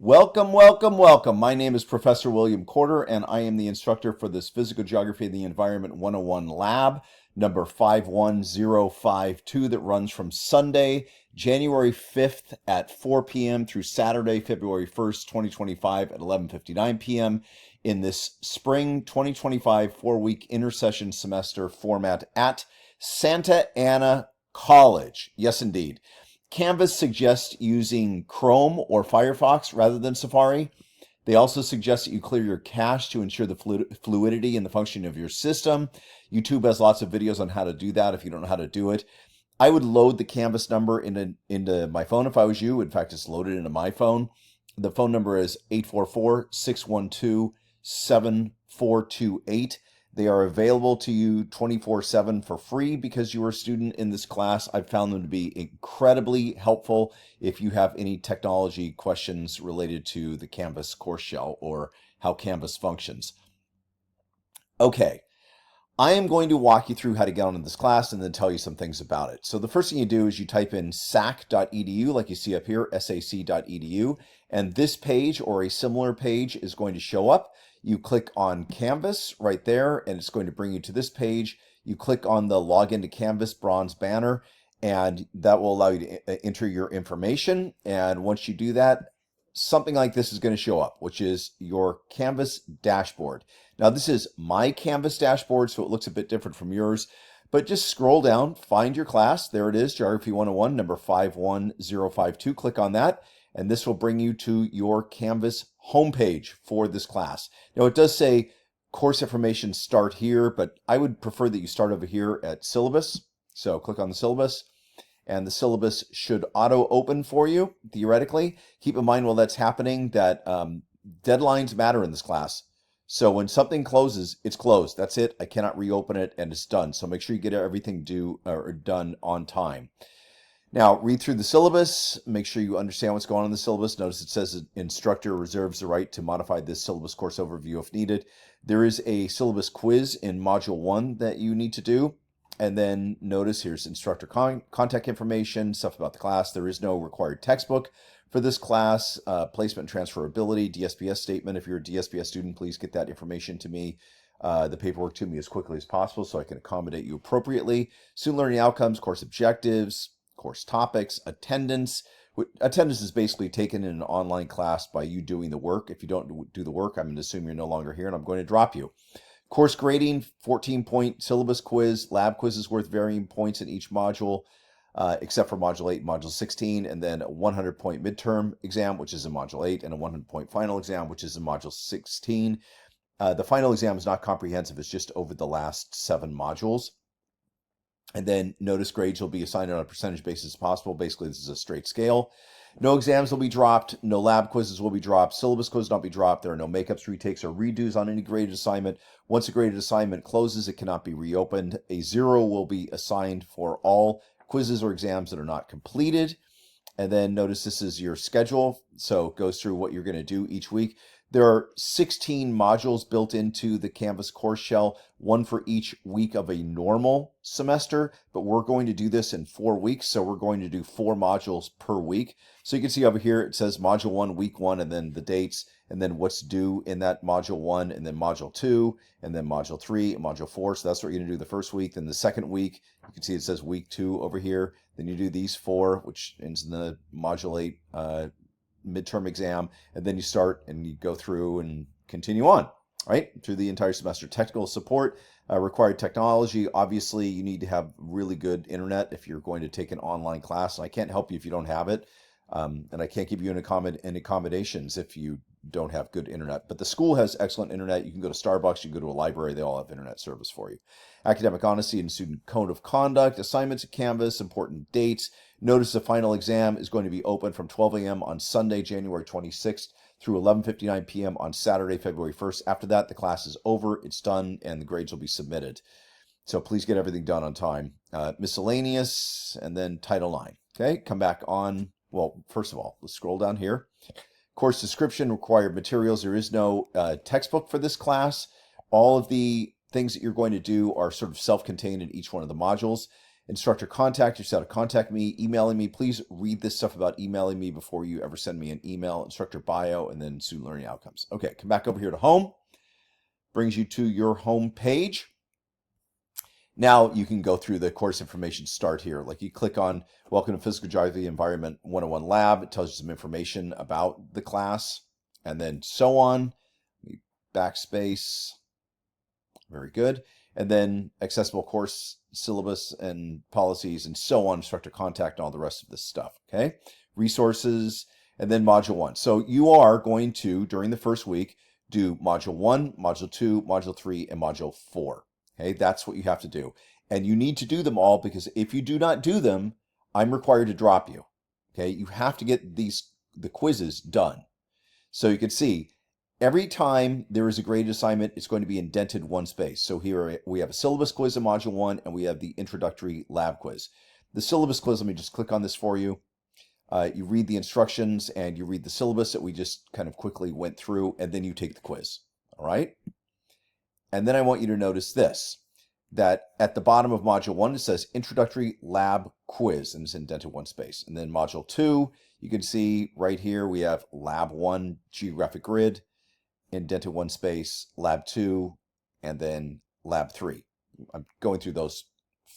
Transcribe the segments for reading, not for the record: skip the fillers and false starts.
Welcome, welcome, welcome. My name is Professor William Corder, and I am the instructor for this Physical Geography of the Environment 101 lab, number 51052, that runs from Sunday, January 5th at 4 p.m. through Saturday, February 1st, 2025 at 11:59 p.m. in this spring 2025 four-week intersession semester format at Santa Ana College. Yes, indeed. Canvas suggests using Chrome or Firefox rather than Safari. They also suggest that you clear your cache to ensure the fluidity and the functioning of your system. YouTube has lots of videos on how to do that if you don't know how to do it. I would load the Canvas number into my phone if I was you. In fact, it's loaded into my phone. The phone number is 844-612-7428. They are available to you 24/7 for free because you are a student in this class. I've found them to be incredibly helpful if you have any technology questions related to the Canvas course shell or how Canvas functions. Okay, I am going to walk you through how to get on in this class and then tell you some things about it. So the first thing you do is you type in sac.edu, like you see up here, sac.edu, and this page or a similar page is going to show up. You click on Canvas right there, and it's going to bring you to this page. You click on the Login to Canvas bronze banner, and that will allow you to enter your information. And once you do that, something like this is going to show up, which is your Canvas dashboard. Now, this is my Canvas dashboard, so it looks a bit different from yours. But just scroll down, find your class. There it is, Geography 101, number 51052. Click on that, and this will bring you to your Canvas homepage for this class. Now, it does say course information start here, but I would prefer that you start over here at syllabus. So click on the syllabus, and the syllabus should auto open for you, theoretically. Keep in mind while that's happening that deadlines matter in this class. So when something closes, it's closed. That's it. I cannot reopen it, and it's done. So make sure you get everything done on time. Now, read through the syllabus. Make sure you understand what's going on in the syllabus. Notice it says instructor reserves the right to modify this syllabus course overview if needed. There is a syllabus quiz in Module 1 that you need to do. And then notice here's instructor contact information, stuff about the class. There is no required textbook for this class. Placement and transferability, DSPS statement. If you're a DSPS student, please get that information to me, the paperwork to me as quickly as possible so I can accommodate you appropriately. Student learning outcomes, course objectives, course topics, attendance. Attendance is basically taken in an online class by you doing the work. If you don't do the work, I'm going to assume you're no longer here and I'm going to drop you. Course grading, 14-point syllabus quiz, lab quizzes worth varying points in each module, except for Module 8 and Module 16, and then a 100-point midterm exam, which is in Module 8, and a 100-point final exam, which is in Module 16. The final exam is not comprehensive. It's just over the last 7 modules. And then notice grades will be assigned on a percentage basis as possible. Basically, this is a straight scale. No exams will be dropped. No lab quizzes will be dropped. Syllabus quizzes will not be dropped. There are no makeups, retakes, or redos on any graded assignment. Once a graded assignment closes, it cannot be reopened. A 0 will be assigned for all quizzes or exams that are not completed. And then notice this is your schedule. So it goes through what you're going to do each week. There are 16 modules built into the Canvas course shell, one for each week of a normal semester, but we're going to do this in 4 weeks, so we're going to do 4 modules per week. So you can see over here, it says Module 1, Week 1, and then the dates, and then what's due in that Module 1, and then Module 2, and then Module 3, and Module 4. So that's what you're going to do the first week. Then the second week, you can see it says Week 2 over here. Then you do these 4, which ends in the Module 8 midterm exam, and then you start and you go through and continue on, right, through the entire semester. Technical support, required technology. Obviously, you need to have really good internet if you're going to take an online class, and I can't help you if you don't have it, and I can't give you any accommodations if you don't have good internet. But the school has excellent internet. You can go to Starbucks, you can go to a library, they all have internet service for you. Academic honesty and student code of conduct, assignments at Canvas, important dates. Notice the final exam is going to be open from 12 a.m. on Sunday, January 26th through 11:59 p.m. on Saturday, February 1st. After that, the class is over, it's done, and the grades will be submitted. So please get everything done on time. Miscellaneous, and then Title IX. Okay, come back on. Well, first of all, let's scroll down here. Course description, required materials. There is no textbook for this class. All of the things that you're going to do are sort of self-contained in each one of the modules. Instructor contact, you set to contact me, emailing me. Please read this stuff about emailing me before you ever send me an email. Instructor bio, and then student learning outcomes. Okay, come back over here to home. Brings you to your home page. Now you can go through the course information start here. Like you click on Welcome to Physical Geography Environment 101 Lab. It tells you some information about the class, and then so on. Backspace. Very good. And then accessible course syllabus and policies and so on, instructor contact, and all the rest of this stuff. Okay. Resources, and then module 1. So you are going to, during the first week, do module 1, module 2, module 3, and module 4. Okay. That's what you have to do. And you need to do them all, because if you do not do them, I'm required to drop you. Okay. You have to get the quizzes done. So you can see, every time there is a graded assignment, it's going to be indented one space. So here we have a syllabus quiz in module 1, and we have the introductory lab quiz. The syllabus quiz, let me just click on this for you. You read the instructions and you read the syllabus that we just kind of quickly went through, and then you take the quiz. All right. And then I want you to notice this, that at the bottom of module 1, it says introductory lab quiz, and it's indented one space. And then module 2, you can see right here, we have lab 1 geographic grid, indented one space, lab 2, and then lab 3. I'm going through those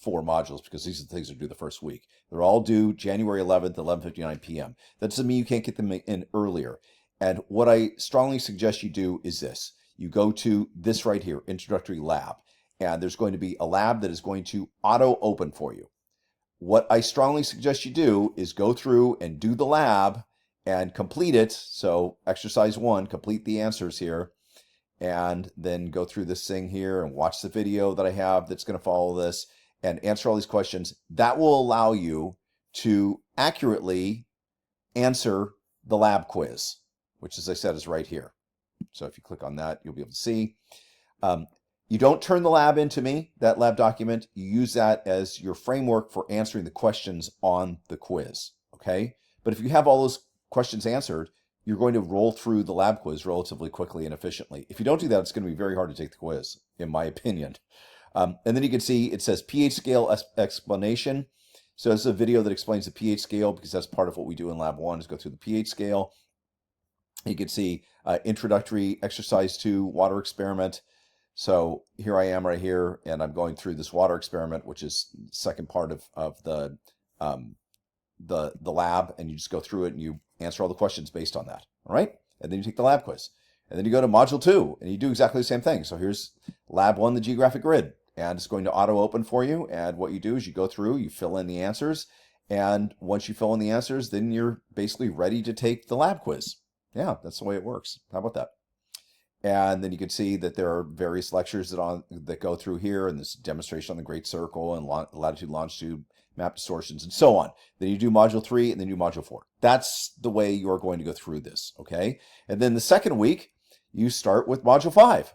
4 modules because these are the things that are due the first week. They're all due January 11th, 11:59 p.m. That doesn't mean you can't get them in earlier. And what I strongly suggest you do is this. You go to this right here, introductory lab, and there's going to be a lab that is going to auto open for you. What I strongly suggest you do is go through and do the lab and complete it. So exercise 1, complete the answers here, and then go through this thing here and watch the video that I have that's going to follow this and answer all these questions. That will allow you to accurately answer the lab quiz, which, as I said, is right here. So if you click on that, you'll be able to see. You don't turn the lab into me, that lab document. You use that as your framework for answering the questions on the quiz, okay? But if you have all those questions answered, you're going to roll through the lab quiz relatively quickly and efficiently. If you don't do that, it's going to be very hard to take the quiz, in my opinion. And then you can see it says pH scale explanation. So this is a video that explains the pH scale, because that's part of what we do in lab 1 is go through the pH scale. You can see introductory exercise 2 water experiment. So here I am right here, and I'm going through this water experiment, which is the second part of the lab, and you just go through it and you answer all the questions based on that. All right. And then you take the lab quiz, and then you go to module 2 and you do exactly the same thing. So here's lab 1, the geographic grid, and it's going to auto open for you. And what you do is you go through, you fill in the answers. And once you fill in the answers, then you're basically ready to take the lab quiz. Yeah, that's the way it works. How about that? And then you can see that there are various lectures that go through here, and this demonstration on the Great Circle and latitude, longitude, map distortions, and so on. Then you do module 3, and then you do module 4. That's the way you're going to go through this, okay? And then the second week, you start with module 5.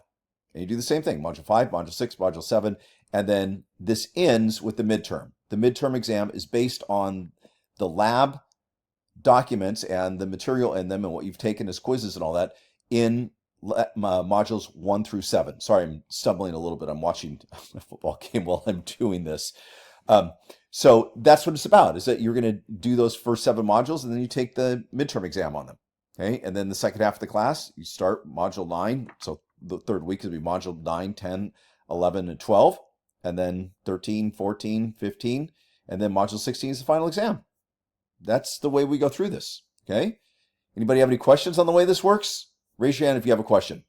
And you do the same thing, module 5, module 6, module 7, and then this ends with the midterm. The midterm exam is based on the lab documents and the material in them and what you've taken as quizzes and all that in modules 1 through 7. Sorry, I'm stumbling a little bit. I'm watching a football game while I'm doing this. So that's what it's about, is that you're going to do those first 7 modules, and then you take the midterm exam on them. Okay. And then the second half of the class, you start module 9. So the third week will be module 9, 10, 11, and 12. And then 13, 14, 15. And then module 16 is the final exam. That's the way we go through this. Okay. Anybody have any questions on the way this works? Raise your hand if you have a question.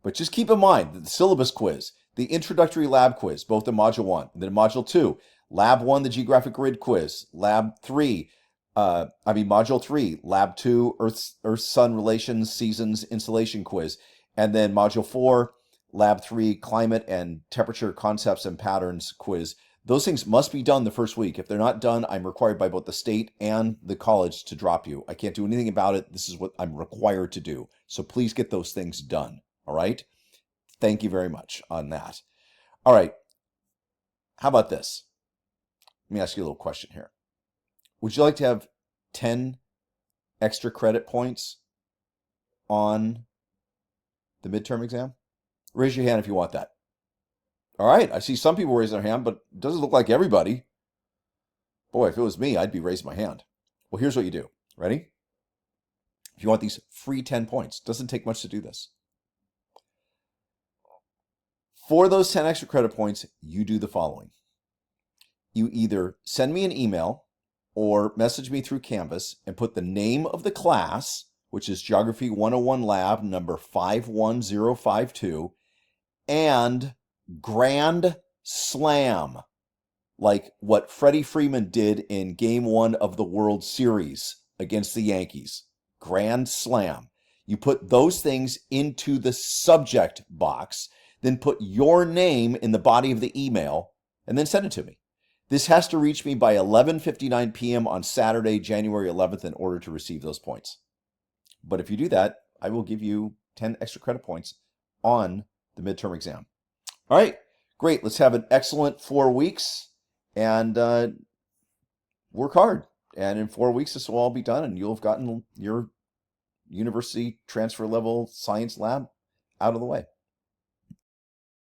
But just keep in mind that the syllabus quiz, the introductory lab quiz, both in module 1, and then module 2, lab 1, the geographic grid quiz, module 3, lab 2, Earth-Sun relations, seasons, insolation quiz, and then module 4, lab 3, climate and temperature concepts and patterns quiz. Those things must be done the first week. If they're not done, I'm required by both the state and the college to drop you. I can't do anything about it. This is what I'm required to do. So please get those things done. All right? Thank you very much on that. All right. How about this? Let me ask you a little question here. Would you like to have 10 extra credit points on the midterm exam? Raise your hand if you want that. All right, I see some people raise their hand, but it doesn't look like everybody. Boy, if it was me, I'd be raising my hand. Well, here's what you do. Ready? If you want these free 10 points, doesn't take much to do this. For those 10 extra credit points, you do the following. You either send me an email or message me through Canvas and put the name of the class, which is Geography 101 Lab number 51052, and Grand Slam, like what Freddie Freeman did in Game 1 of the World Series against the Yankees. Grand Slam. You put those things into the subject box, then put your name in the body of the email, and then send it to me. This has to reach me by 11:59 p.m. on Saturday, January 11th, in order to receive those points. But if you do that, I will give you 10 extra credit points on the midterm exam. All right, great. Let's have an excellent 4 weeks and work hard. And in 4 weeks, this will all be done, and you'll have gotten your university transfer level science lab out of the way.